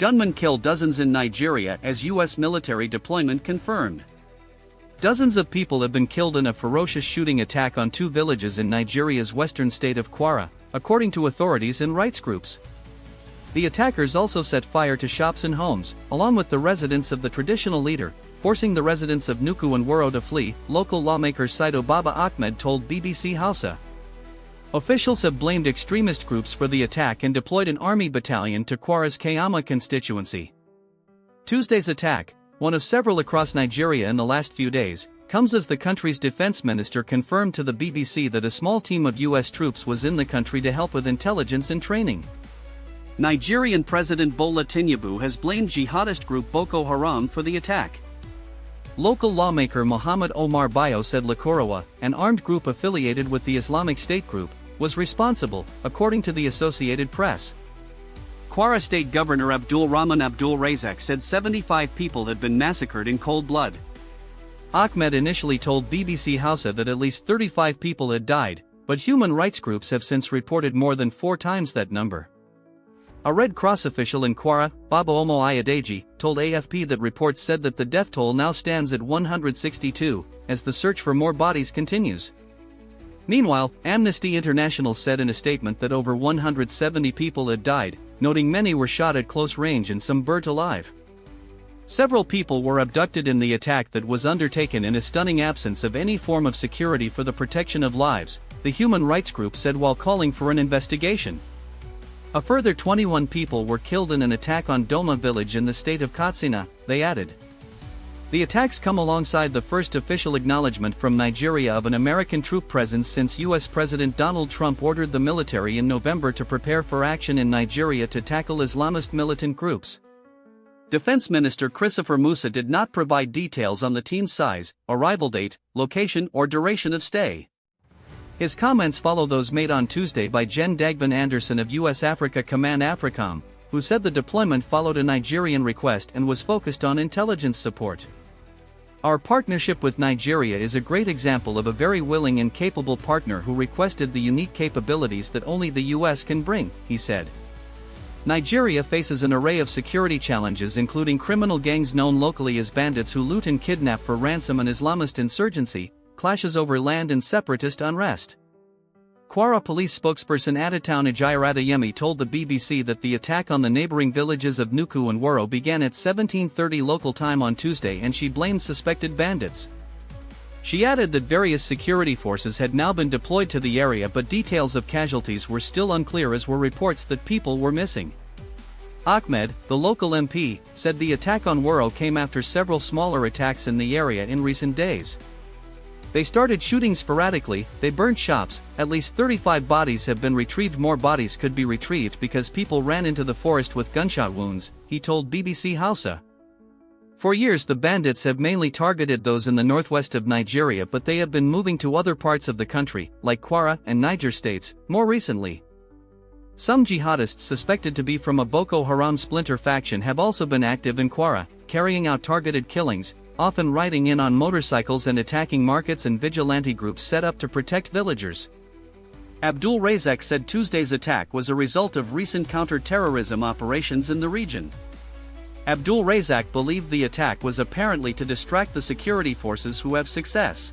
Gunmen kill dozens in Nigeria as U.S. military deployment confirmed. Dozens of people have been killed in a ferocious shooting attack on 2 villages in Nigeria's western state of Kwara, according to authorities and rights groups. The attackers also set fire to shops and homes, along with the residence of the traditional leader, forcing the residents of Nuku and Wuro to flee, local lawmaker Saido Baba Ahmed told BBC Hausa. Officials have blamed extremist groups for the attack and deployed an army battalion to Kwara's Kayama constituency. Tuesday's attack, one of several across Nigeria in the last few days, comes as the country's defense minister confirmed to the BBC that a small team of U.S. troops was in the country to help with intelligence and training. Nigerian President Bola Tinubu has blamed jihadist group Boko Haram for the attack. Local lawmaker Muhammad Omar Bayo said Lakurawa, an armed group affiliated with the Islamic State group, was responsible, according to the Associated Press. Kwara State Governor Abdul Rahman Abdul Razak said 75 people had been massacred in cold blood. Ahmed initially told BBC Hausa that at least 35 people had died, but human rights groups have since reported more than 4 times that number. A Red Cross official in Kwara, Baba Omo Ayadeji, told AFP that reports said that the death toll now stands at 162, as the search for more bodies continues. Meanwhile, Amnesty International said in a statement that over 170 people had died, noting many were shot at close range and some burnt alive. Several people were abducted in the attack that was undertaken in a stunning absence of any form of security for the protection of lives, the human rights group said while calling for an investigation. A further 21 people were killed in an attack on Doma village in the state of Katsina, they added. The attacks come alongside the first official acknowledgement from Nigeria of an American troop presence since U.S. President Donald Trump ordered the military in November to prepare for action in Nigeria to tackle Islamist militant groups. Defense Minister Christopher Musa did not provide details on the team's size, arrival date, location or duration of stay. His comments follow those made on Tuesday by Jen Dagvan Anderson of U.S. Africa Command AFRICOM, who said the deployment followed a Nigerian request and was focused on intelligence support. Our partnership with Nigeria is a great example of a very willing and capable partner who requested the unique capabilities that only the U.S. can bring, he said. Nigeria faces an array of security challenges including criminal gangs known locally as bandits who loot and kidnap for ransom and Islamist insurgency, clashes over land and separatist unrest. Kwara police spokesperson Adetown Ajayiradayemi told the BBC that the attack on the neighboring villages of Nuku and Wuro began at 17:30 local time on Tuesday and she blamed suspected bandits. She added that various security forces had now been deployed to the area but details of casualties were still unclear as were reports that people were missing. Ahmed, the local MP, said the attack on Wuro came after several smaller attacks in the area in recent days. They started shooting sporadically, they burned shops, at least 35 bodies have been retrieved. More bodies could be retrieved because people ran into the forest with gunshot wounds, he told BBC Hausa. For years the bandits have mainly targeted those in the northwest of Nigeria but they have been moving to other parts of the country, like Kwara and Niger states, more recently. Some jihadists suspected to be from a Boko Haram splinter faction have also been active in Kwara, carrying out targeted killings, often riding in on motorcycles and attacking markets and vigilante groups set up to protect villagers. Abdul Razak said Tuesday's attack was a result of recent counter-terrorism operations in the region. Abdul Razak believed the attack was apparently to distract the security forces who have success.